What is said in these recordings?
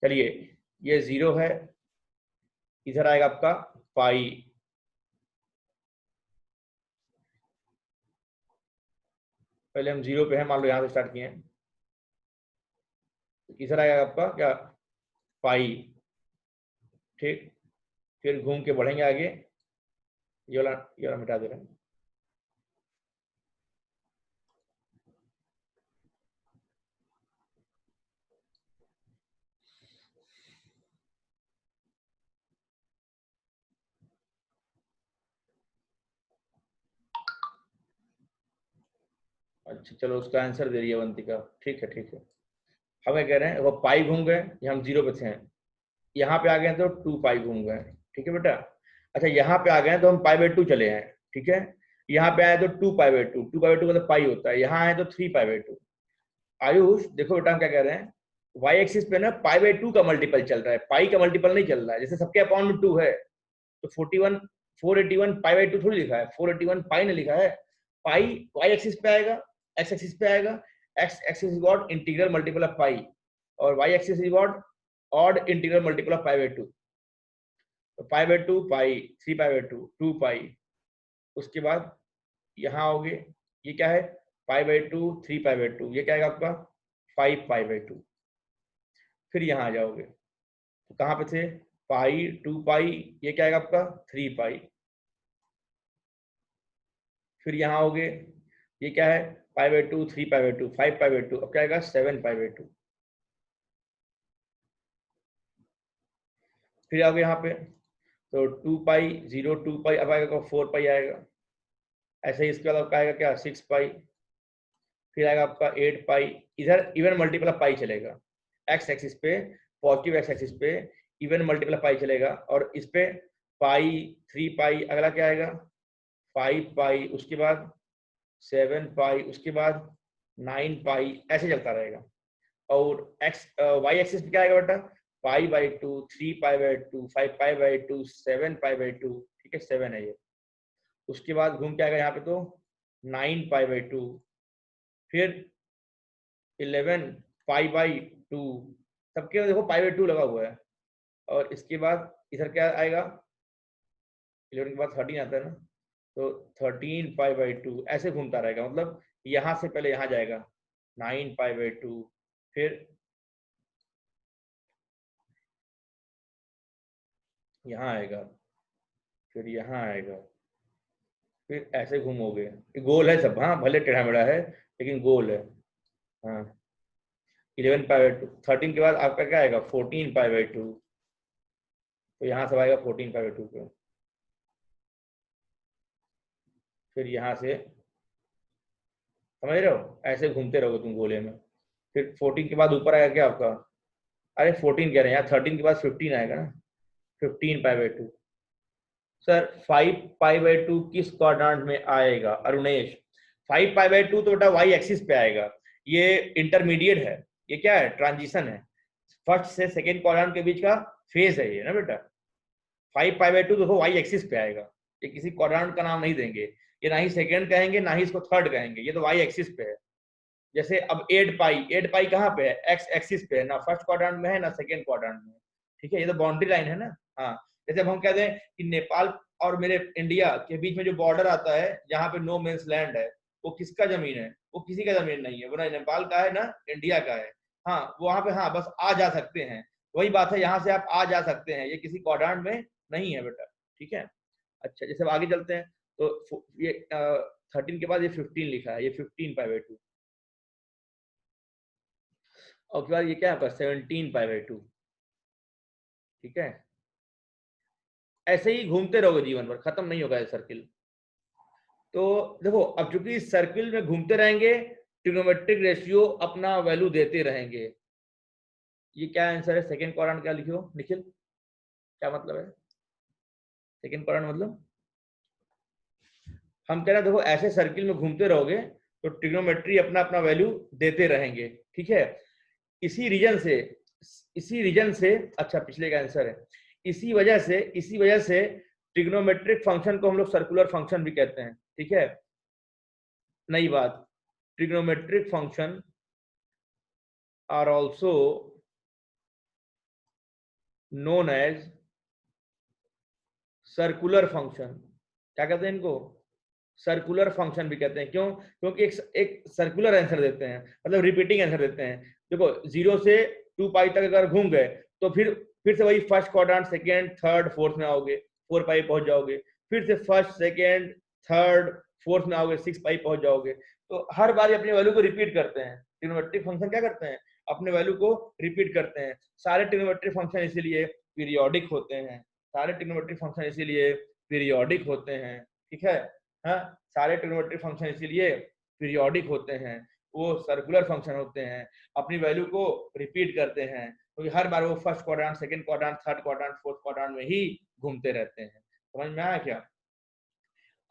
चलिए ये 0 है, इधर आएगा आपका पाई, पहले हम 0 पे हैं, मान लो यहाँ से स्टार्ट किए हैं, इधर आएगा आपका क्या, पाई। ठीक, फिर घूम के बढ़ेंगे आगे, ये वाला मिटा दे रहे हैं। अच्छा चलो उसका आंसर दे रही है अवंतिका, ठीक है ठीक है। हमें कह रहे हैं वो पाई घूम गए, ये हम 0 पे थे, यहाँ पे आ गए तो 2 पाई घूम गए, ठीक है बेटा। अच्छा यहाँ पे आ गए तो हम पाई/2 चले हैं, ठीक है। यहाँ पे आए तो 2 पाई/2, 2 पाई/2 मतलब पाई होता है, यहाँ आए तो 3 पाई/2। आयुष देखो बेटा हम क्या कह रहे हैं, वाई एक्सिस पे ना पाई/2 का मल्टीपल चल रहा है, पाई का मल्टीपल नहीं चल रहा है। जैसे सबके अपॉन में 2 है तो 481 पाई/2 थोड़ी लिखा है, 481 पाई ने लिखा है। पाई वाई एक्सिस पे आएगा, एक्स एक्सिस पे आएगा, X axis is what, integral multiple of pi, और Y axis is what, odd integral multiple of pi. तो पाई/2 पाई, 3 पाई/2 2 पाई, उसके बाद यहाँ आओगे, ये क्या है, पाई/2 3 पाई/2, ये क्या है आपका 5 पाई/2। फिर यहाँ आ जाओगे तो कहाँ पे थे, पाई 2 पाई, ये क्या है आपका 3 पाई। फिर यहाँ आओगे, ये क्या है पाई/2 3 पाई/2 5 पाई/2, अब क्या आएगा 7 पाई/2। फिर आओगे यहाँ पे तो 2 पाई 0 2 पाई, अब आएगा 4 पाई आएगा। ऐसे ही इसके बाद आपका आएगा क्या 6 पाई, फिर आएगा आपका 8 पाई। इधर इवन मल्टीपल ऑफ पाई चलेगा, एक्स एक्सिस पे, पॉजिटिव एक्स एक्सिस पे इवन मल्टीपल ऑफ पाई चलेगा, और इस पे पाई 3 पाई, अगला क्या आएगा 5 पाई, उसके बाद 7 पाई, उसके बाद 9 पाई, ऐसे चलता रहेगा। और एक्स वाई एक्सिस पे क्या आएगा बेटा, पाई/2 3 पाई/2 5 पाई/2 7 पाई/2, ठीक है 7 है ये। उसके बाद घूम के आएगा यहाँ पे तो 9 पाई/2, फिर 11 पाई/2, सबके देखो पाई/2 लगा हुआ है। और इसके बाद इधर क्या आएगा, 11 के बाद 13 आता है ना, तो 13 पाई/2, ऐसे घूमता रहेगा। मतलब यहाँ से पहले यहाँ जाएगा 9 पाई/2, फिर यहाँ आएगा, फिर यहाँ आएगा, फिर ऐसे घूमोगे। गोल है सब, हाँ भले टेढ़ा मेढ़ा है लेकिन गोल है। हाँ 11 पाई/2, 13 के बाद आपका क्या आएगा 14 पाई/2, तो यहाँ से आएगा 14 पाई/2 पे। फिर यहाँ से समझ रहे हो, ऐसे घूमते रहोगे तुम गोले में। फिर 14 के बाद ऊपर आएगा क्या आपका, अरे 14 कह रहे हैं यार, 13 के बाद 15 आएगा ना, 15 पाई/2। सर 5 पाई/2 किस क्वाड्रेंट में आएगा अरुणेश, 5 पाई/2 तो बेटा वाई एक्सिस पे आएगा, ये इंटरमीडिएट है, ये क्या है ट्रांजिशन है, फर्स्ट से सेकेंड क्वाड्रेंट के बीच का फेज है ये ना बेटा। 5 पाई/2 देखो वाई एक्सिस पे आएगा, ये किसी क्वाड्रेंट का नाम नहीं देंगे, ये ना ही सेकेंड कहेंगे ना ही इसको थर्ड कहेंगे, ये तो वाई एक्सिस पे है। जैसे अब 8 पाई कहाँ पे है, एक्स एक्सिस पे है, ना फर्स्ट क्वाड्रेंट में है ना सेकेंड क्वाड्रेंट में, ठीक है, ये तो बाउंड्री लाइन है ना। हाँ जैसे अब हम कहते हैं कि नेपाल और मेरे इंडिया के बीच में जो बॉर्डर आता है जहाँ पे नो मेंस लैंड है, वो किसका जमीन है, वो किसी का जमीन नहीं है, वो ना नेपाल का है ना इंडिया का है। हाँ वहां पे हाँ बस आ जा सकते हैं, वही बात है, यहाँ से आप आ जा सकते हैं, ये किसी क्वाड्रेंट में नहीं है बेटा, ठीक है। अच्छा जैसे अब आगे चलते हैं तो ये 13 के बाद ये 15 लिखा है, ये 15 पाई/2, और उसके बाद ये क्या है आपका 17 पाई/2, ठीक है। ऐसे ही घूमते रहोगे जीवन भर, खत्म नहीं होगा ये सर्किल। तो देखो अब चूंकि इस सर्किल में घूमते रहेंगे, ट्रिग्नोमेट्रिक रेशियो अपना वैल्यू देते रहेंगे। ये क्या आंसर है, सेकंड क्वाड्रेंट क्या लिखियो निखिल, क्या मतलब है सेकंड क्वाड्रेंट, मतलब हम कह रहे हैं देखो ऐसे सर्किल में घूमते रहोगे तो ट्रिग्नोमेट्री अपना अपना वैल्यू देते रहेंगे, ठीक है। इसी रीजन से, इसी रीजन से, अच्छा पिछले का आंसर है, इसी वजह से ट्रिग्नोमेट्रिक फंक्शन को हम लोग सर्कुलर फंक्शन भी कहते हैं, ठीक है। नई बात, trigonometric function are also known as circular function. क्या कहते हैं इनको? सर्कुलर फंक्शन भी कहते हैं। क्यों? क्योंकि एक सर्कुलर आंसर देते हैं, मतलब रिपीटिंग आंसर देते हैं। देखो 0 से 2 पाई तक अगर घूम गए तो फिर से वही first quadrant, second, third, fourth में आओगे, 4 पाई पहुंच जाओगे। फिर से फर्स्ट, सेकेंड, थर्ड, फोर्थ में आओगे, 6 पाई पहुंच जाओगे। तो हर बार अपनी वैल्यू को रिपीट करते हैं। ट्रिग्नोमेट्रिक फंक्शन क्या करते हैं? अपने वैल्यू को रिपीट करते हैं। सारे ट्रिग्नोमेट्रिक फंक्शन इसीलिए पीरियोडिक होते हैं। सारे ट्रिग्नोमेट्रिक फंक्शन इसीलिए पीरियोडिक होते हैं। ठीक है? हाँ, सारे ट्रिग्नोमेट्रिक फंक्शन इसीलिए पीरियोडिक होते हैं। वो सर्कुलर फंक्शन होते हैं, अपनी वैल्यू को रिपीट करते हैं, क्योंकि हर बार वो first quadrant, second quadrant, third quadrant, fourth quadrant में ही घूमते रहते हैं। समझ में आया क्या?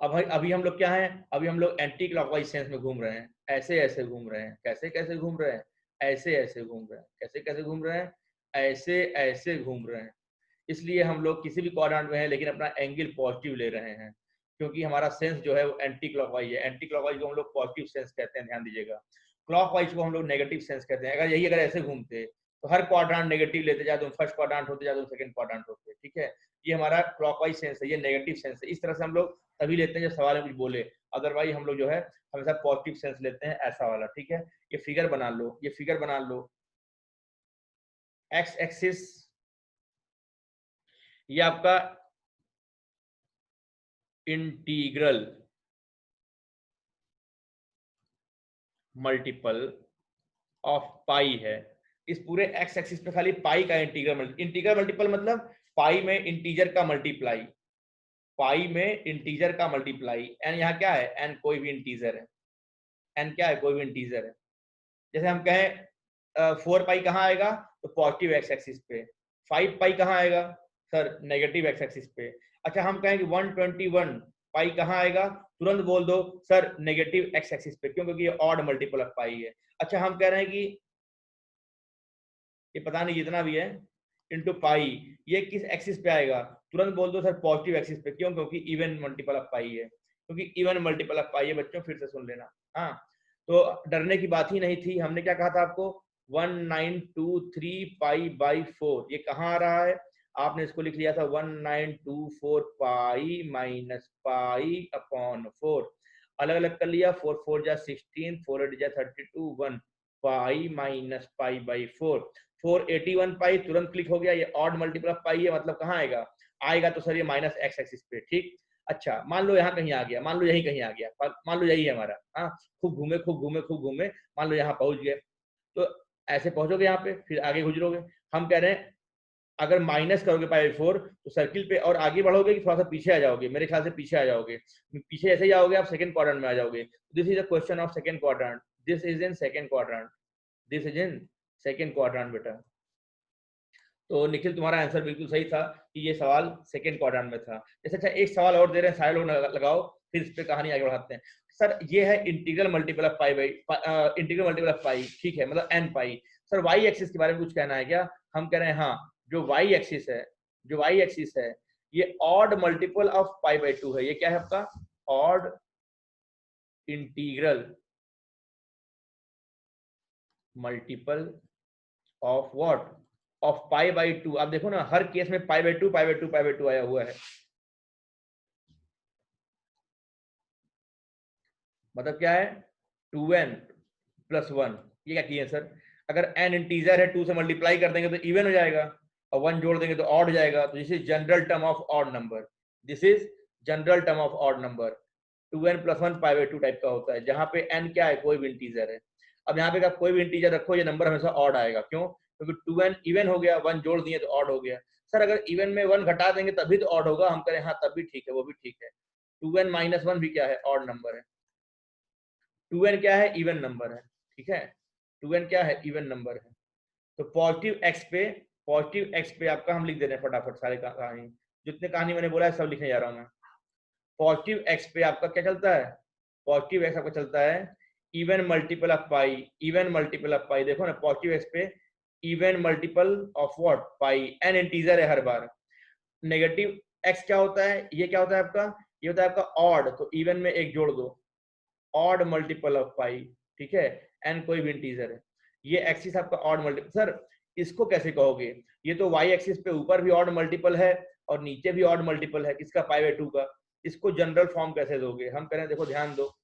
अब अभी हम लोग क्या है? अभी हम लोग एंटी क्लॉकवाइज सेंस में घूम रहे हैं। ऐसे ऐसे घूम रहे हैं। कैसे कैसे घूम रहे हैं? ऐसे ऐसे घूम रहे हैं। कैसे कैसे घूम रहे हैं? ऐसे ऐसे घूम रहे हैं। इसलिए हम लोग किसी भी क्वाड्रेंट में है लेकिन अपना एंगल पॉजिटिव ले रहे हैं, क्योंकि हमारा सेंस जो है वो एंटी क्लॉकवाइज है। एंटी क्लॉकवाइज को हम लोग पॉजिटिव सेंस कहते हैं, ध्यान दीजिएगा। क्लॉकवाइज को हम लोग नेगेटिव सेंस कहते हैं। अगर ऐसे घूमते तो हर क्वाड्रेंट नेगेटिव लेते जाए, तुम फर्स्ट क्वाड्रेंट होते जाए, तुम सेकंड क्वाड्रेंट होते। ठीक है? ये हमारा क्लॉकवाइज सेंस है, ये नेगेटिव सेंस है। इस तरह से हम लोग तभी लेते हैं जब सवाल में कुछ बोले, अदरवाइज हम लोग जो है हमेशा पॉजिटिव सेंस लेते हैं, ऐसा वाला। ठीक है? ये फिगर बना लो, ये फिगर बना लो। एक्स एक्सिस ये आपका इंटीग्रल मल्टीपल ऑफ पाई है। इस पूरे एक्स एक्सिस पे खाली पाई का इंटीग्रल मल्टीपल मतलब पाई में इंटीजर का मल्टीप्लाई, पाई में इंटीजर का मल्टीप्लाई। एन यहाँ क्या है? एन कोई भी इंटीजर है। एन क्या है? कोई भी इंटीजर है। जैसे हम कहें 4 पाई कहाँ आएगा? तो पॉजिटिव एक्स एक्सिस पे। 5 पाई कहाँ आएगा? सर नेगेटिव एक्स एक्सिस पे। अच्छा, हम कहें कि 121 पाई कहाँ आएगा? तुरंत बोल दो सर नेगेटिव एक्स एक्सिस पे। क्यों? क्योंकि ये ऑड मल्टीपल ऑफ पाई है। अच्छा, हम कह रहे हैं कि ये पता नहीं जितना भी है इंटू पाई, ये किस एक्सिस पे आएगा? तुरंत बोल दो सर पॉजिटिव एक्सिस पे। क्यों? क्योंकि इवन मल्टीपल ऑफ पाई है। क्योंकि इवन मल्टीपल ऑफ पाई है बच्चों, फिर से सुन लेना। हाँ, तो डरने की बात ही नहीं थी। हमने क्या कहा था आपको? 1923 पाई बाई 4। ये कहाँ आ रहा है? आपने इसको लिख लिया था 1924 पाई माइनस पाई अपॉन 4। अलग अलग कर लिया। 4 4 जा 16, 4 8 जा 32, 1 पाई माइनस पाई बाई 4। 481 पाई तुरंत क्लिक हो गया। ये ऑड मल्टीपल ऑफ पाई है, मतलब कहाँ आएगा? आएगा तो सर ये माइनस एक्स एक्सिस पे। ठीक? अच्छा, मान लो यहाँ कहीं आ गया, मान लो यही कहीं आ गया, मान लो यही है हमारा। हाँ, खूब घूमे खूब घूमे खूब घूमे, मान लो यहाँ पहुंच गए। तो ऐसे पहुंचोगे यहाँ पे, फिर आगे गुजरोगे। हम कह रहे हैं अगर माइनस करोगे पाई 4 तो सर्किल पे और आगे बढ़ोगे कि थोड़ा सा पीछे आ जाओगे? मेरे ख्याल से पीछे आ जाओगे। पीछे ऐसे ही जाओगे आप सेकंड क्वाड्रेंट में आ जाओगे। This is a question of second quadrant. This is in second quadrant. This is in second quadrant बेटा। तो निखिल तुम्हारा आंसर बिल्कुल सही था कि ये सवाल सेकंड क्वाड्रेंट में था। जैसे अच्छा एक सवाल और दे रहे हैं, सारे लोग लगाओ, फिर इस पे कहानी आगे बढ़ाते हैं। सर ये है integral multiple of pi by integral multiple of pi. ठीक है, मतलब N pi. Sir Y axis के बारे में कुछ कहना है क्या? हम कह रहे हैं हाँ, जो वाई एक्सिस है, जो वाई एक्सिस है ये odd multiple of pi by 2 है। ये क्या है आपका? Odd integral multiple of what? Of pi by 2। आप देखो ना हर केस में pi by 2 pi by 2 pi by 2 आया हुआ है। मतलब क्या है? 2n plus 1। ये क्या किए सर? अगर n इंटीजर है 2 से मल्टीप्लाई कर देंगे तो इवन हो जाएगा, और 1 जोड़ देंगे तो ऑड जाएगा। तो this is general term of odd number. This is general term of odd number. 2n plus 1 pi by 2 type का होता है, जहां पे n क्या है? कोई भी इंटीजर है। अब यहाँ पे आप कोई भी इंटीजर रखो, ये नंबर हमेशा ऑड आएगा। क्यों? क्योंकि 2n इवन हो गया, 1 जोड़ दिए तो ऑड हो गया। सर अगर इवन में 1 घटा देंगे तभी तो ऑड होगा। हम करें हाँ तब भी ठीक है, वो भी ठीक है। 2n माइनस 1 भी क्या है? ऑड नंबर है। 2n क्या है? इवन नंबर है। ठीक है, 2n क्या है? इवन नंबर है। तो पॉजिटिव एक्स पे आपका हम लिख दे रहे हैं फटाफट सारे कहानी, जितने कहानी मैंने बोला है सब लिखने जा रहा हूं मैं। पॉजिटिव एक्स पे आपका क्या चलता है? पॉजिटिव एक्स आपका चलता है even multiple of pi. Even multiple of pi, देखो ना पॉजिटिव एक्स पे even multiple of what? Pi. N integer है हर बार। नेगेटिव एक्स क्या होता है? ये क्या होता है आपका? ये होता है आपका ऑड, तो इवन में एक जोड़ दो, ऑड मल्टीपल ऑफ पाई। ठीक है, एन कोई भी इंटीजर है। ये एक्सिस आपका ऑड मल्टीपल। सर इसको कैसे कहोगे? ये तो वाई एक्सिस पे ऊपर भी ऑड मल्टीपल है और नीचे भी ऑड मल्टीपल है किसका, पाई बाई टू का। इसको जनरल फॉर्म कैसे दोगे? हम कह रहे हैं देखो ध्यान दो,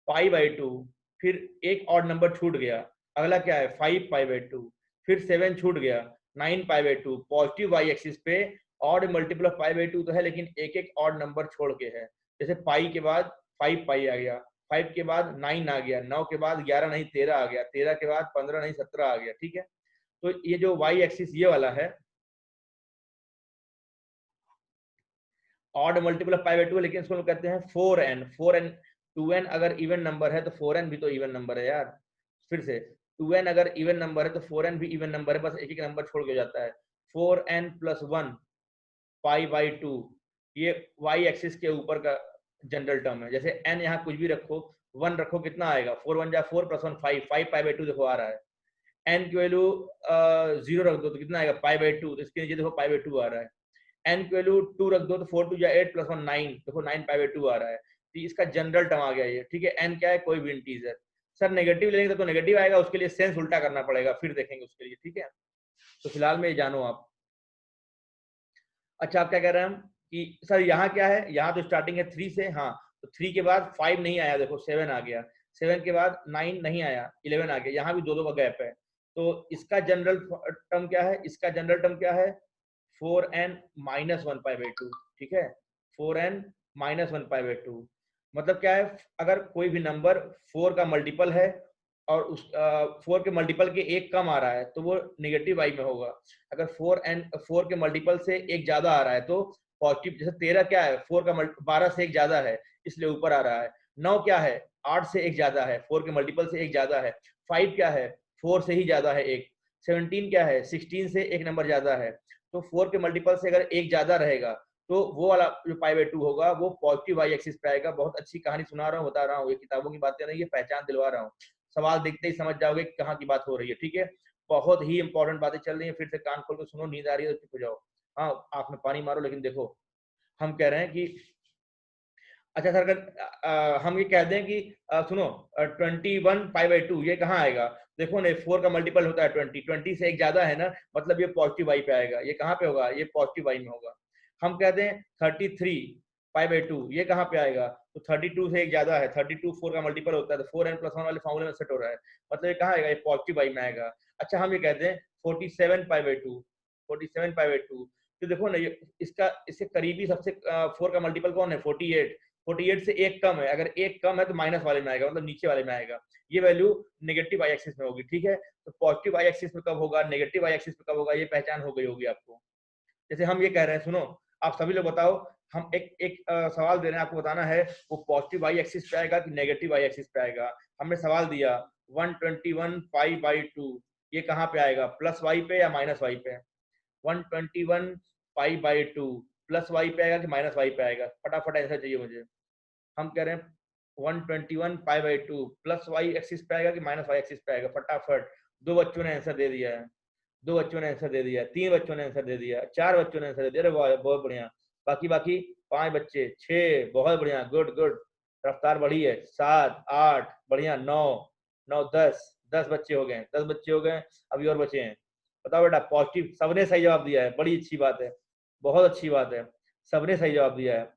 पाई बाई टू, फिर एक ऑड नंबर छूट गया, अगला क्या है 5 पाई बाई टू, फिर 7 छूट गया 9 pi by two. Positive Y axis पे odd multiple of pi by two तो है, लेकिन एक एक ऑड नंबर छोड़ के है। जैसे पाई के बाद 5 पाई आ गया, 5 के बाद 9 आ गया, 9 के बाद 11 नहीं 13 आ गया, 13 के बाद 15 नहीं 17 आ गया, ठीक है। तो ये जो वाई एक्सिस ये वाला है odd multiple of pi by to, लेकिन इसको हम कहते हैं 4n। 4n 2n अगर इवन नंबर है तो 4n भी तो इवन नंबर है यार। फिर से 2n अगर इवन नंबर है तो 4n भी इवन नंबर है, बस एक एक नंबर छोड़ के जाता है। 4n plus 1 pi by to, ये वाई एक्सिस के ऊपर का जनरल टर्म है। जैसे n यहाँ कुछ भी रखो, 1 रखो, कितना आएगा 4 1 जा 4 प्लस 1 5, 5 पाई बाई टू देखो आ रहा है। n की वैल्यू 0 रख दो तो कितना आएगा पाई बाई टू, तो इसके नीचे देखो पाई बाई टू आ रहा है। n की वैल्यू 2 रख दो तो 4 2 जा 8 प्लस 1 9, देखो 9 पाई बाई टू आ रहा है। तो इसका जनरल टर्म आ गया ये, ठीक है। n क्या है, कोई भी इंटीजर। सर नेगेटिव लेंगे तो नेगेटिव आएगा, उसके लिए सेंस उल्टा करना पड़ेगा, फिर देखेंगे उसके लिए, ठीक है। तो फिलहाल में ये जानो आप। अच्छा आप क्या कह रहे हैं हम कि सर यहाँ क्या है, यहाँ तो स्टार्टिंग है 3 से, हाँ तो 3 के बाद 5 नहीं आया, देखो 7 आ गया, 7 के बाद 9 नहीं आया, 11 आ गया, यहाँ भी दो दो का गैप है। तो इसका जनरल टर्म क्या है, इसका जनरल टर्म क्या है 4n minus 1 pi by to, ठीक है। 4n minus 1 pi by to मतलब क्या है, अगर कोई भी नंबर 4 का मल्टीपल है और उस 4 के मल्टीपल के एक कम आ रहा है तो वो निगेटिव वाई में होगा। अगर 4 के मल्टीपल से एक ज्यादा आ रहा है तो पॉजिटिव। जैसे 13 क्या है, 4 का 12 से एक ज्यादा है इसलिए ऊपर आ रहा है। 9 क्या है, 8 से एक ज्यादा है, 4 के मल्टीपल से एक ज्यादा है। 5 क्या है, 4 से ही ज्यादा है एक। 17 क्या है, 16 से एक नंबर ज्यादा है। तो 4 के मल्टीपल से अगर एक ज्यादा रहेगा तो वो वाला जो पाई बाई टू होगा वो पॉजिटिव वाई एक्सिस पे आएगा। बहुत अच्छी कहानी सुना रहा हूँ, बता रहा हूँ, ये किताबों की बातें नहीं, ये पहचान दिलवा रहा हूँ। सवाल देखते ही समझ जाओगे कहाँ की बात हो रही है, ठीक है। बहुत ही इंपॉर्टेंट बातें चल रही है, फिर से कान खोल कर सुनो, नींद आ रही है तो चुप हो जाओ, हाँ आंख में पानी मारो। लेकिन देखो हम कह रहे हैं कि अच्छा सर अगर हम ये कह दें कि सुनो 21 पाई बाई टू ये कहाँ आएगा, देखो ना 4 का मल्टीपल होता है 20, 20 से एक ज्यादा है ना, मतलब ये पॉजिटिव वाई पे आएगा। ये कहाँ पे होगा, ये पॉजिटिव वाई में होगा। हम कहते हैं 33 पाई बाई टू ये कहाँ पे आएगा, तो 32 से एक ज्यादा है, 32 4 का मल्टीपल होता है, तो 4n+1 वाले फॉर्मूले में सेट हो रहा है, मतलब ये कहाँ आएगा, ये पॉजिटिव वाई में आएगा। अच्छा हम ये कहते हैं 47 पाई by to, 47 pi by two, तो देखो ना ये इसका इससे करीबी सबसे 4 का मल्टीपल कौन है 48, 48 से एक कम है, अगर एक कम है तो माइनस वाले में आएगा, मतलब नीचे वाले में आएगा। ये वैल्यू नेगेटिव वाई एक्सिस में होगी, ठीक है। तो पॉजिटिव वाई एक्सिस में कब होगा, नेगेटिव वाई एक्सिस में कब होगा, ये पहचान हो गई होगी आपको। जैसे हम ये कह रहे हैं, सुनो आप सभी लोग बताओ, हम एक एक सवाल दे रहे हैं, आपको बताना है वो पॉजिटिव वाई एक्सिस पे आएगा कि नेगेटिव वाई एक्सिस पे आएगा। हमने सवाल दिया 121 पाई बाई टू ये कहाँ पे आएगा, प्लस वाई पे या माइनस वाई पे। 121 pi by two plus Y पे आएगा कि माइनस वाई पे आएगा, फटाफट आंसर चाहिए मुझे। हम कह रहे हैं 121 pi by two plus Y axis पे आएगा कि माइनस वाई एक्सिस पे आएगा, फटाफट। दो बच्चों ने आंसर दे दिया है, दो बच्चों ने आंसर दे दिया, तीन बच्चों ने आंसर दे दिया, चार बच्चों ने आंसर दे दिया, अरे वाह बहुत बढ़िया। बाकी बाकी 5 बच्चे, 6 बहुत बढ़िया, गुड गुड, रफ्तार बढ़ी है। 7 8 बढ़िया, 9 9 10 10 बच्चे हो गए, 10 बच्चे हो गए, अभी और बचे हैं। बताओ बेटा, पॉजिटिव सबने सही जवाब दिया है, बड़ी अच्छी बात है, बहुत अच्छी बात है, सबने सही जवाब दिया है।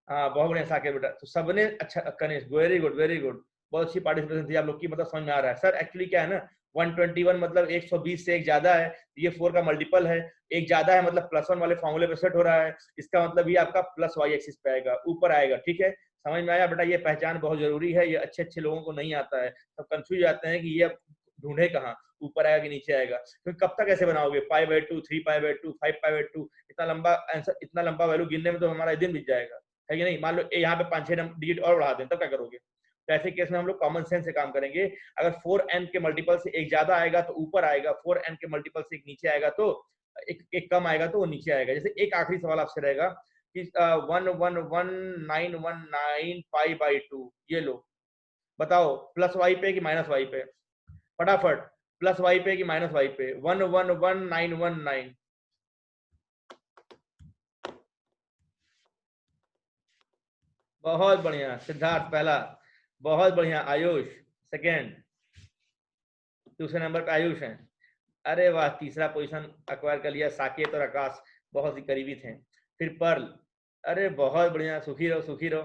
हाँ बहुत बढ़िया साकेत बेटा, तो सबने अच्छा, Kanishk very good very good, बहुत अच्छी पार्टिसिपेशन थी आप लोग की, मतलब समझ में आ रहा है। सर एक्चुअली क्या है ना 121 मतलब 120 से एक ज्यादा है, ये 4 का मल्टीपल है, एक ज्यादा है मतलब +1 वाले फॉर्मूले पे सेट हो रहा है, इसका मतलब ये आपका प्लस वाई एक्सिस पे आएगा, ऊपर आएगा, ठीक है। समझ में आया बेटा, ये पहचान बहुत जरूरी है, ये अच्छे अच्छे लोगों को नहीं आता है, सब कंफ्यूज जाते हैं कि ये ढूंढे कहाँ, ऊपर आएगा कि नीचे आएगा। क्योंकि कब तक ऐसे बनाओगे, पाई by to, 3 pi by to, 5 pi by to, इतना लंबा आंसर, इतना लंबा वैल्यू गिनने में तो हमारा दिन बीत जाएगा, है कि नहीं। मान लो यहाँ पे 5-6 डिजिट और बढ़ा दें तब क्या करोगे। तो ऐसे केस में हम लोग कॉमन सेंस से काम करेंगे। अगर 4n के मल्टीपल से एक ज्यादा आएगा तो ऊपर आएगा, 4n के मल्टीपल से एक नीचे आएगा तो एक कम आएगा तो वो नीचे आएगा। जैसे एक आखिरी सवाल आपसे रहेगा कि 111,919 पाई बाई टू, ये लो बताओ प्लस वाई पे कि माइनस वाई पे, फटाफट, प्लस वाई पे कि माइनस वाई पे, 111,919। बहुत बढ़िया सिद्धार्थ पहला, बहुत बढ़िया आयुष सेकेंड, दूसरे नंबर पे आयुष है। अरे वाह, तीसरा पोजीशन अक्वायर कर लिया। साकेत और आकाश बहुत ही करीबी थे। फिर पर्ल, अरे बहुत बढ़िया, सुखी रहो सुखी रहो।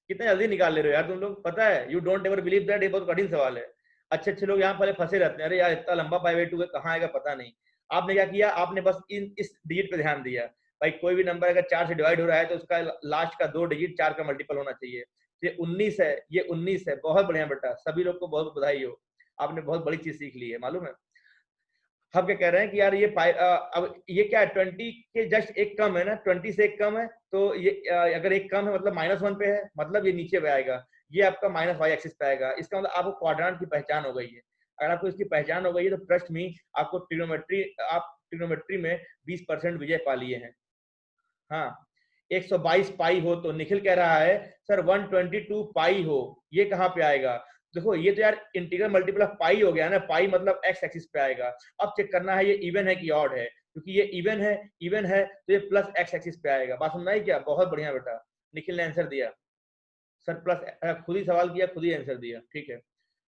कितना जल्दी निकाल ले रहे हो यार तुम लोग, पता है you don't ever believe that, ये बहुत कठिन सवाल है। अच्छे अच्छे लोग यहाँ पहले फंसे रहते हैं, अरे यार इतना लंबा पाई/2 कहाँ आएगा पता नहीं। आपने क्या किया, आपने बस इस डिजिट पे ध्यान दिया। भाई कोई भी नंबर अगर 4 से डिवाइड हो रहा है तो उसका लास्ट का 2 डिजिट 4 का मल्टीपल होना चाहिए। ये 19 है, ये 19 है। बहुत बढ़िया बेटा, सभी लोग को बहुत बधाई हो, आपने बहुत बड़ी चीज सीख ली है मालूम है। हम क्या कह रहे हैं कि यार ये अब ये क्या है, 20 के जस्ट एक कम है ना, 20 से एक कम है, तो ये अगर एक कम है मतलब -1 पे है, मतलब ये नीचे पे आएगा, ये आपका -y एक्सिस पे आएगा। इसका मतलब आपको क्वाड्रेंट की पहचान हो गई है। अगर आपको इसकी पहचान हो गई है तो ट्रस्ट मी, आपको ट्रिग्नोमेट्री में 20% विजय पा लिए हैं। हाँ, 122 पाई हो तो निखिल कह रहा है सर 122 पाई हो, ये कहाँ पे आएगा। देखो ये तो यार इंटीग्रल मल्टीपल ऑफ पाई हो गया ना, पाई मतलब एक्स एक्सिस पे आएगा। अब चेक करना है ये इवन है कि ऑड है, क्योंकि ये इवन है तो ये प्लस एक्स एक्सिस पे आएगा। बात सुनना ही क्या, बहुत बढ़िया बेटा, निखिल ने आंसर दिया। सर प्लस, खुद ही सवाल किया खुद ही आंसर दिया, ठीक है।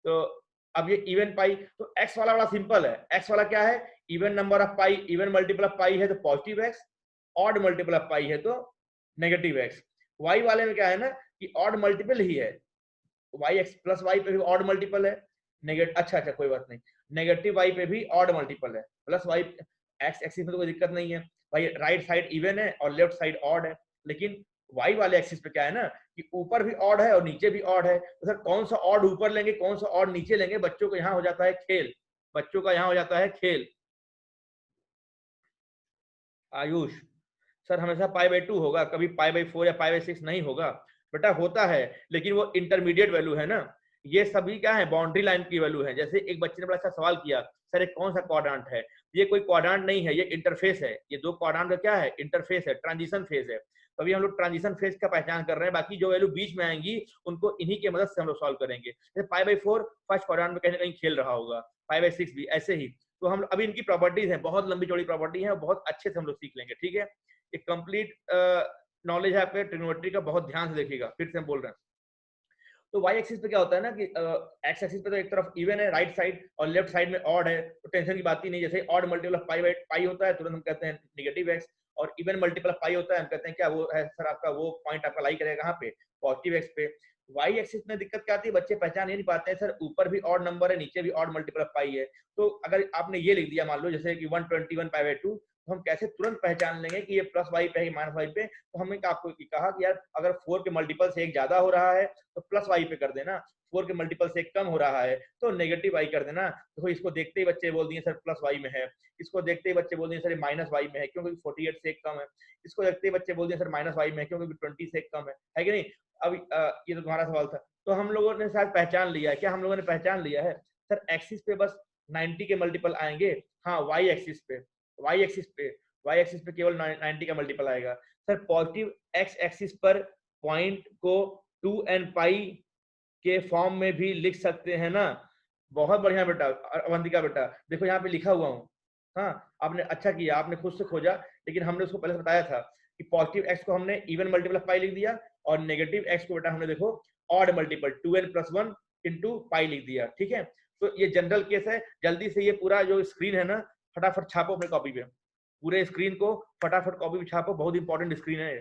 तो अब ये इवन पाई, तो एक्स वाला बड़ा सिंपल है। एक्स वाला क्या है, even number of pi, even multiple of pi है तो positive X, odd multiple of pi है तो नेगेटिव एक्स। वाई वाले में क्या है ना कि ऑड मल्टीपल ही है, वाई एक्स प्लस वाई पे भी ऑड मल्टीपल है। अच्छा कोई बात नहीं, नेगेटिव वाई पे भी ऑड मल्टीपल है, प्लस वाई एक्स एक्सिस में तो कोई दिक्कत नहीं है भाई, राइट साइड इवन है और लेफ्ट साइड ऑड है। लेकिन वाई वाले एक्सिस पे क्या है ना कि ऊपर भी ऑड है और नीचे भी ऑड है, तो सर कौन सा ऑड ऊपर लेंगे कौन सा ऑड नीचे लेंगे, बच्चों को यहाँ हो जाता है खेल, बच्चों का यहाँ हो जाता है खेल। आयुष, सर हमेशा पाई/2 होगा, कभी पाई/4 या पाई/6 नहीं होगा। बेटा होता है, लेकिन वो इंटरमीडिएट वैल्यू है ना, ये सभी क्या है बाउंड्री लाइन की वैल्यू है। जैसे एक बच्चे ने बड़ा अच्छा सवाल किया, सर एक कौन सा क्वाड्रेंट है, ये कोई क्वाड्रेंट नहीं है, ये इंटरफेस है। ये दो क्वाड्रेंट का क्या है, इंटरफेस है, ट्रांजिशन फेज है। तो अभी हम लोग ट्रांजिशन फेज का पहचान कर रहे हैं, बाकी जो वैल्यू बीच में आएंगी उनको इन्हीं की मदद से हम लोग सॉल्व करेंगे। जैसे पाई/4 फर्स्ट क्वाड्रेंट में कहीं ना कहीं खेल रहा होगा, पाई/6 भी ऐसे ही। तो हम अभी इनकी प्रॉपर्टीज हैं, बहुत लंबी चौड़ी प्रॉपर्टी है, बहुत अच्छे से हम लोग सीख लेंगे, ठीक है। एक कंप्लीट नॉलेज है आपके ट्रिग्नोमेट्री का, बहुत ध्यान से देखिएगा, फिर से हम बोल रहे हैं। तो वाई एक्सिस पे क्या होता है ना कि एक्स एक्सिस पे तो एक तरफ इवन है राइट साइड और लेफ्ट साइड में ऑड है, तो टेंशन की बात ही नहीं। जैसे ऑड मल्टीपल ऑफ पाई होता है तुरंत हम कहते हैं नेगेटिव एक्स, और इवन मल्टीपल ऑफ पाई होता है हम कहते हैं क्या, वो है सर आपका वो पॉइंट आपका लाई करेगा कहाँ पे, पॉजिटिव एक्स पे। वाई एक्सिस में दिक्कत क्या आती है, बच्चे पहचान ये नहीं पाते हैं सर ऊपर भी ऑड नंबर है नीचे भी ऑड मल्टीपल ऑफ पाई है। तो अगर आपने ये लिख दिया मान लो जैसे कि 121 पाई/2, तो हम कैसे तुरंत पहचान लेंगे कि ये प्लस वाई पे है माइनस वाई पे। तो हमने आपको कहा कि यार अगर 4 के मल्टीपल से एक ज्यादा हो रहा है तो प्लस वाई पे कर देना, 4 के मल्टीपल से एक कम हो रहा है तो नेगेटिव वाई कर देना। तो इसको देखते ही बच्चे बोल दिए सर प्लस वाई में है, इसको देखते ही बच्चे बोल दिए सर माइनस वाई में है क्योंकि 48 से एक कम है, इसको देखते ही बच्चे बोल दिए सर माइनस वाई में है क्योंकि 20 से एक कम है कि नहीं। अब ये तो तुम्हारा सवाल था, तो हम लोगों ने शायद पहचान लिया है। क्या हम लोगों ने पहचान लिया है, सर एक्सिस पे बस 90 के मल्टीपल आएंगे, हाँ वाई एक्सिस पे, वाई एक्सिस पे वाई एक्सिस पे केवल 90 का मल्टीपल आएगा। सर पॉजिटिव एक्स एक्सिस पर पॉइंट को 2n पाई के फॉर्म में भी लिख सकते हैं ना। बहुत बढ़िया बेटा अवंतिका बेटा, देखो यहाँ पे लिखा हुआ हूँ। हाँ आपने अच्छा किया, आपने खुद से खोजा, लेकिन हमने उसको पहले बताया था कि पॉजिटिव एक्स को हमने इवन मल्टीपल ऑफ पाई लिख दिया और नेगेटिव एक्स को बेटा हमने देखो odd multiple 2n+1 into pi लिख दिया, ठीक है। तो ये जनरल केस है। जल्दी से ये पूरा जो स्क्रीन है ना फटाफट छापो अपने कॉपी पे, पूरे स्क्रीन को फटाफट कॉपी पे छापो, बहुत इंपॉर्टेंट स्क्रीन है।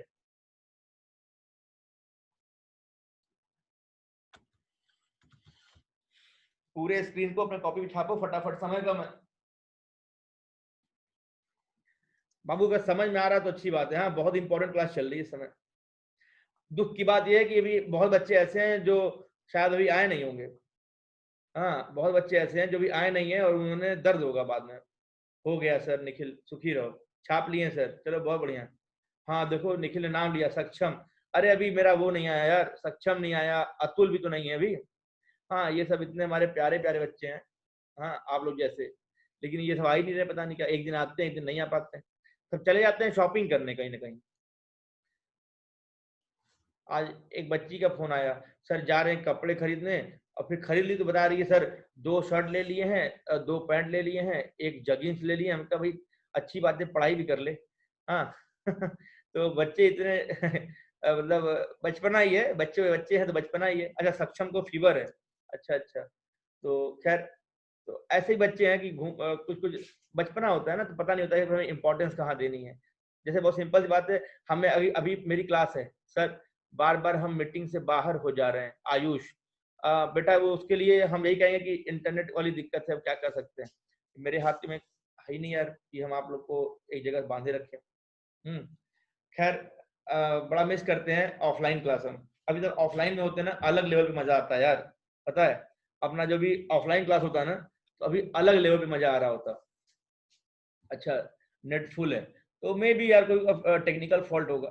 पूरे स्क्रीन को अपने कॉपी पे छापो फटाफट, समय कम है। बाबू अगर समझ में आ रहा है तो अच्छी बात है, हाँ बहुत इंपॉर्टेंट क्लास चल रही है इस समय। दुख की बात यह है कि अभी बहुत बच्चे ऐसे हैं जो शायद अभी आए नहीं होंगे। हाँ बहुत बच्चे ऐसे हैं जो भी आए नहीं है और उन्होंने दर्द होगा बाद में। हो गया सर निखिल, सुखी रहो, छाप लिए सर, चलो बहुत बढ़िया। हाँ देखो निखिल ने नाम लिया सक्षम, अरे अभी मेरा वो नहीं आया यार, सक्षम नहीं आया, अतुल भी तो नहीं है अभी। हाँ ये सब इतने हमारे प्यारे प्यारे बच्चे हैं, हाँ आप लोग जैसे, लेकिन ये सब आ ही नहीं रहे, पता नहीं क्या, एक दिन आते हैं एक दिन नहीं आ पाते हैं, सब चले जाते हैं शॉपिंग करने कहीं ना कहीं। आज एक बच्ची का फोन आया, सर जा रहे हैं कपड़े खरीदने, और फिर खरीद ली तो बता रही है सर 2 शर्ट ले लिए हैं 2 पैंट ले लिए हैं एक जगिंग्स ले लिए। हम कहा भाई अच्छी बात है पढ़ाई भी कर ले, हाँ तो बच्चे इतने मतलब बचपना ही है, बच्चे बच्चे हैं तो बचपना ही है। अच्छा सक्षम को फीवर है, अच्छा अच्छा, तो खैर तो ऐसे ही बच्चे हैं कि कुछ कुछ बचपना होता है ना, तो पता नहीं होता है कि हमें इंपॉर्टेंस कहाँ देनी है। जैसे बहुत सिंपल सी बात है, हमें अभी अभी मेरी क्लास है सर, बार बार हम मीटिंग से बाहर हो जा रहे हैं, आयुष बेटा वो उसके लिए हम यही कहेंगे कि इंटरनेट वाली दिक्कत है, क्या कर सकते हैं, मेरे हाथ में है ही नहीं यार कि हम आप लोग को एक जगह बांधे रखें। खैर बड़ा मिस करते हैं ऑफलाइन क्लास हम। अभी तक ऑफलाइन में होते हैं ना, अलग लेवल पे मजा आता है यार, पता है अपना जो भी ऑफलाइन क्लास होता है ना, तो अभी अलग लेवल पे मजा आ रहा होता। अच्छा नेट फुल है तो मे भी यार कोई टेक्निकल फॉल्ट होगा।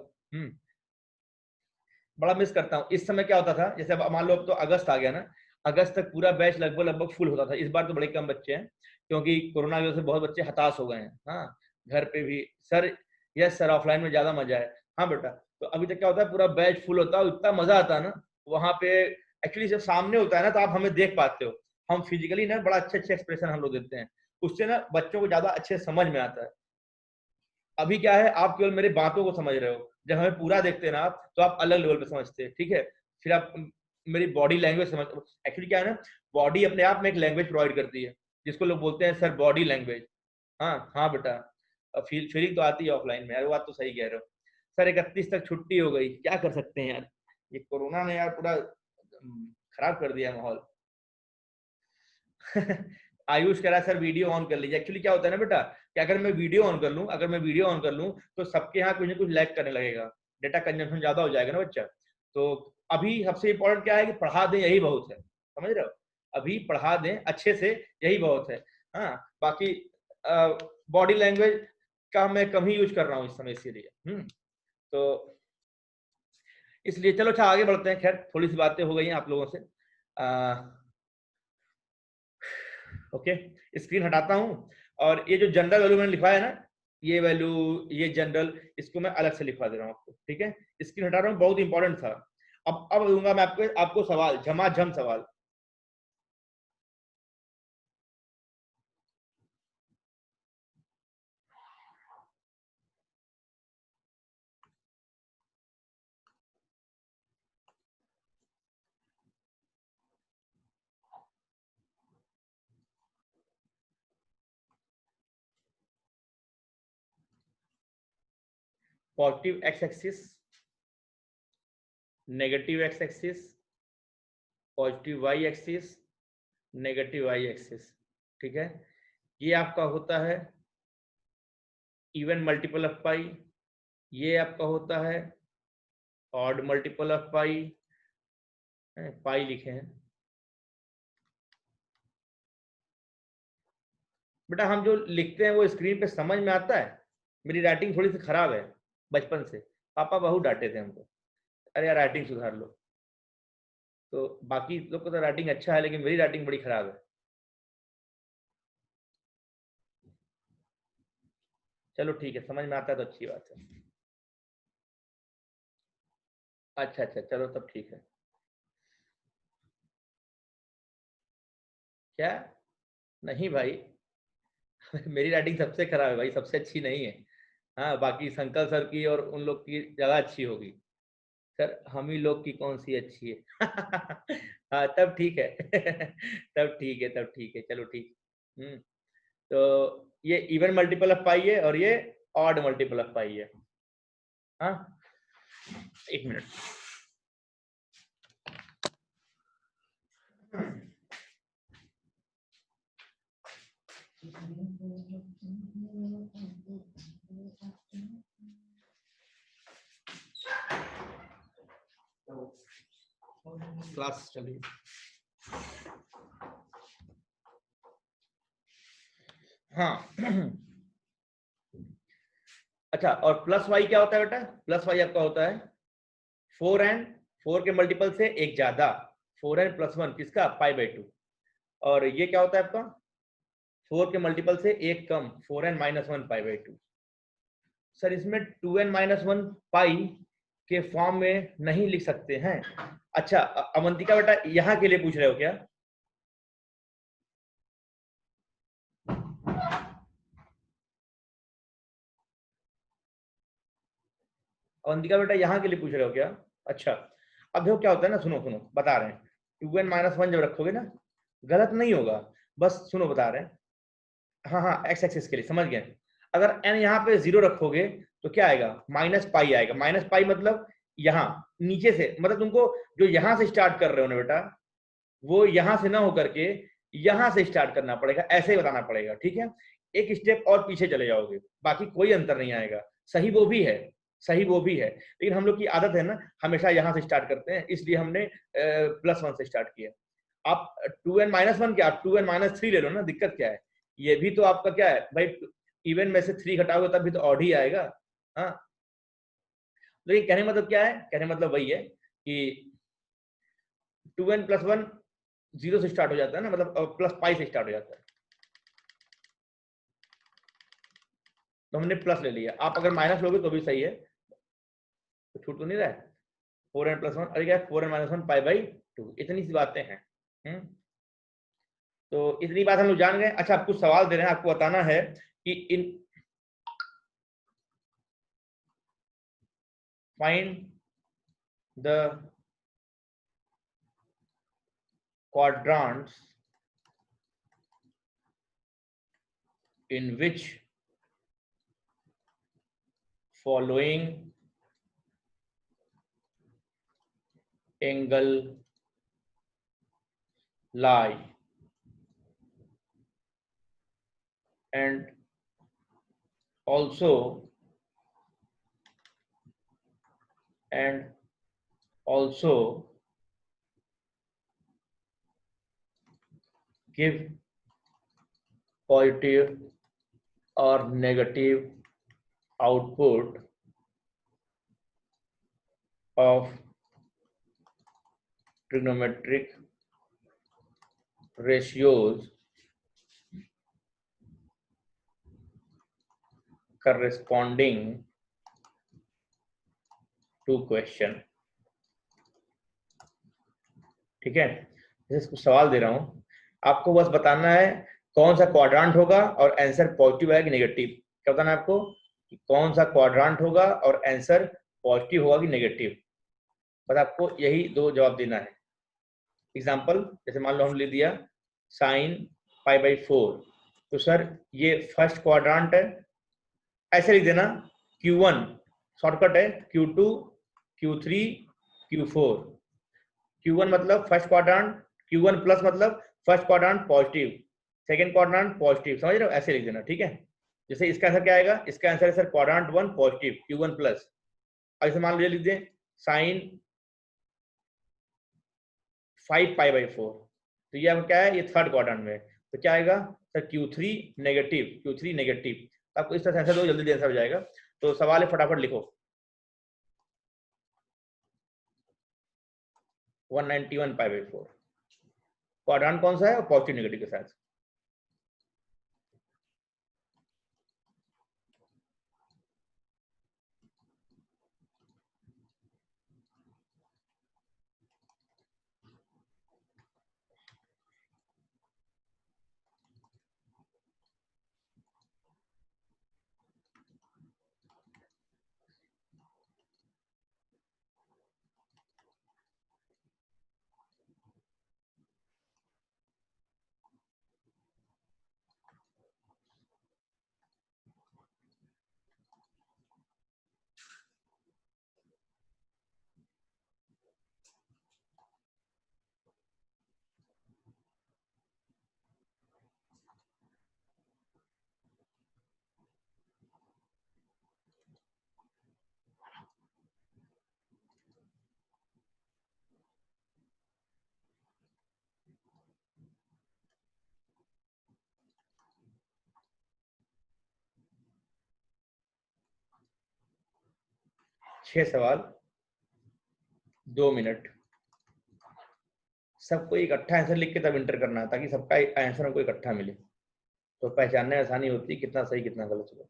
बड़ा मिस करता हूँ। इस समय क्या होता था, जैसे अब मान लो अब तो अगस्त आ गया ना, अगस्त तक पूरा बैच लगभग लगभग फुल होता था। इस बार तो बड़े कम बच्चे हैं क्योंकि कोरोना की वजह से बहुत बच्चे हताश हो गए हैं। हाँ घर पे भी सर, यस सर ऑफलाइन में ज्यादा मजा है। हाँ बेटा, तो अभी तक क्या होता है पूरा बैच फुल होता है, इतना मजा आता है ना वहाँ पे। एक्चुअली जब सामने होता है ना तो आप हमें देख पाते हो, हम फिजिकली ना बड़ा अच्छे अच्छे एक्सप्रेशन हम लोग देते हैं, उससे ना बच्चों को ज्यादा अच्छे समझ में आता है। अभी क्या है, आप केवल मेरी बातों को समझ रहे हो, जब हमें पूरा देखते हैं ना आप, तो आप अलग लेवल पे समझते हैं, ठीक है। फिर आप मेरी बॉडी लैंग्वेज समझ, एक्चुअली क्या है ना, बॉडी अपने आप में एक लैंग्वेज प्रोवाइड करती है, जिसको लोग बोलते हैं सर बॉडी लैंग्वेज। हाँ हाँ बेटा, फीलिंग तो आती है ऑफलाइन में यार, वो बात तो सही कह रहे हो। सर 31 तक छुट्टी हो गई, क्या कर सकते हैं यार, ये कोरोना ने यार पूरा खराब कर दिया माहौल। आयुष कह रहा है सर वीडियो ऑन कर लीजिए। एक्चुअली क्या होता है ना बेटा, कि अगर मैं वीडियो ऑन कर लूं, अगर मैं वीडियो ऑन कर लूं तो सबके यहाँ कुछ ना कुछ लैग करने लगेगा, डेटा कंजम्पशन ज्यादा हो जाएगा ना बच्चा। तो अभी सबसे इंपॉर्टेंट क्या है कि पढ़ा दें, यही बहुत है, समझ रहे हो, अभी पढ़ा दें अच्छे से, यही बहुत है। हाँ बाकी बॉडी लैंग्वेज का मैं कम ही यूज कर रहा हूँ इस समय, इसीलिए तो इसलिए चलो अच्छा आगे बढ़ते हैं। खैर थोड़ी सी बातें हो गई हैं आप लोगों से। ओके, स्क्रीन हटाता हूं, और ये जो जनरल वैल्यू मैंने लिखा है ना, ये वैल्यू, ये जनरल, इसको मैं अलग से लिखवा दे रहा हूं आपको, ठीक है। स्क्रीन हटा रहा हूं, बहुत इंपॉर्टेंट था। अब दूंगा मैं आपको आपको सवाल, झमाझम सवाल। Positive X axis, negative X axis, positive Y axis, negative Y axis, ठीक है। ये आपका होता है इवन मल्टीपल ऑफ पाई, ये आपका होता है ऑड मल्टीपल ऑफ पाई, पाई लिखे हैं बेटा। हम जो लिखते हैं वो स्क्रीन पे समझ में आता है। मेरी राइटिंग थोड़ी सी खराब है बचपन से, पापा बहुत डांटे थे हमको, अरे यार राइटिंग सुधार लो। तो बाकी लोग को तो राइटिंग अच्छा है, लेकिन मेरी राइटिंग बड़ी खराब है। चलो ठीक है, समझ में आता है तो अच्छी बात है। अच्छा अच्छा चलो तब ठीक है। क्या? नहीं भाई, मेरी राइटिंग सबसे खराब है भाई, सबसे अच्छी नहीं है। हाँ बाकी संकल सर की और उन लोग की ज्यादा अच्छी होगी। सर हम ही लोग की कौन सी अच्छी है? हाँ तब ठीक है। तब ठीक है, तब ठीक है, चलो ठीक। तो ये इवन मल्टीपल ऑफ पाई है और ये ऑड मल्टीपल ऑफ पाई है। हाँ एक मिनट। क्लास चलिए। हाँ अच्छा, और प्लस वाई क्या होता है बेटा? प्लस वाई आपका होता है 4n, 4 के मल्टीपल से एक ज्यादा, 4n+1 किसका? π/2। और ये क्या होता है आपका? 4 के मल्टीपल से एक कम, 4n-1 π/2। सर इसमें 2n-1 पाई के फॉर्म में नहीं लिख सकते हैं। अच्छा अवंतिका बेटा यहाँ के लिए पूछ रहे हो क्या? अवंतिका बेटा यहाँ के लिए पूछ रहे हो क्या? अच्छा, अब देखो क्या होता है ना, सुनो सुनो बता रहे हैं। 2n-1 जब रखोगे ना, गलत नहीं होगा, बस सुनो बता रहे हैं। हाँ हाँ, एक्स एक्सिस के लिए समझ गए। अगर एन यहाँ पे 0 रखोगे तो क्या आएगा, माइनस पाई आएगा। माइनस पाई मतलब यहाँ नीचे से, मतलब तुमको जो यहाँ से स्टार्ट कर रहे हो ना बेटा, वो यहाँ से ना होकर के यहाँ से स्टार्ट करना पड़ेगा, ऐसे ही बताना पड़ेगा, ठीक है। एक स्टेप और पीछे चले जाओगे, बाकी कोई अंतर नहीं आएगा। सही वो भी है, सही वो भी है, लेकिन हम लोग की आदत है ना हमेशा यहाँ से स्टार्ट करते हैं, इसलिए हमने +1 से स्टार्ट किया। आप 2n-1 क्या, आप 2n-3 ले लो ना, दिक्कत क्या है। ये भी तो आपका क्या है भाई, इवन में से 3 घटाओगे तब भी तो ऑड ही आएगा। हाँ, लेकिन कहने मतलब क्या है, कहने मतलब वही है कि 2n+1 0 से स्टार्ट हो जाता है ना, मतलब प्लस पाई से स्टार्ट हो जाता है, तो हमने प्लस ले लिया। आप अगर माइनस लोगे तो भी सही है, तो छूट तो नहीं रहा है। 4n+1, अरे क्या, 4n-1 पाई/2, इतनी सी बातें हैं। तो इतनी बात हम लोग जान गए। अच्छा, आप कुछ सवाल दे रहे हैं, आपको बताना है कि इन find the quadrants in which following angle lie, and also and also give positive or negative output of trigonometric ratios corresponding to question। ठीक है, जैसे कुछ सवाल दे रहा हूं, आपको बस बताना है कौन सा क्वाड्रांट होगा और आंसर पॉजिटिव है कि नेगेटिव। क्या बताना है आपको कि कौन सा क्वाड्रांट होगा और आंसर पॉजिटिव होगा कि नेगेटिव, बस आपको यही दो जवाब देना है। एग्जांपल, जैसे मान लो हम ले दिया साइन पाई/4, तो सर ये फर्स्ट क्वाड्रांट है, ऐसे लिख देना Q1 शॉर्टकट है, Q2 Q3 Q4। Q1 मतलब फर्स्ट क्वाड्रांट, Q1 प्लस मतलब first quadrant positive, second quadrant positive, समझ रहे हो, ऐसे लिख देना, ठीक है। जैसे इसका आंसर क्या आएगा, इसका आंसर है sir quadrant 1 positive Q1 plus. अब इसे मान लीजिए लिख दें साइन 5 पाई/4, तो ये आपका क्या है, ये थर्ड क्वाड्रेंट में, तो क्या आएगा sir Q3 negative, Q3 negative. आपको इस तरह से आंसर दो, जल्दी आंसर हो जाएगा। तो सवाल है, फटाफट लिखो। 191 पाई/4 क्वाड्रेंट कौन सा है और पॉजिटिव नेगेटिव के साथ। छह सवाल, 2 मिनट, सबको इकट्ठा आंसर लिख के तब इंटर करना है, ताकि सबका आंसर हमको इकट्ठा मिले, तो पहचानने में आसानी होती है कितना सही कितना गलत होगा।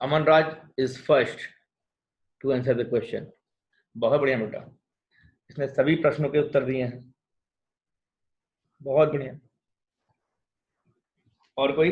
Aman Raj is first to answer the question. बहुत बढ़िया बेटा, इसने सभी प्रश्नों के उत्तर दिए हैं, बहुत बढ़िया। और कोई?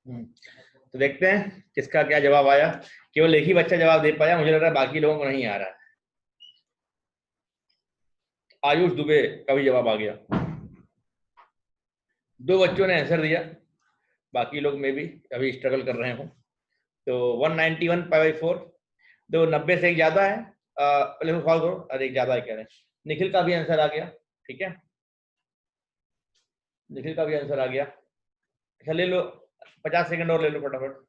तो देखते हैं किसका क्या जवाब आया। केवल एक ही बच्चा जवाब दे पाया, मुझे लग रहा है बाकी लोगों को नहीं आ रहा है। आयुष दुबे का भी जवाब आ गया, 2 बच्चों ने आंसर दिया, बाकी लोग में भी अभी स्ट्रगल कर रहे हो। तो 191 पाई 4, तो 90 से एक ज्यादा है। पहले सॉल्व करो। अरे एक ज्यादा है कह रहे हैं। निखिल का भी आंसर आ गया, ठीक है, निखिल का भी आंसर आ गया। अच्छा ले लो, 50 सेकंड और ले लो फटाफट।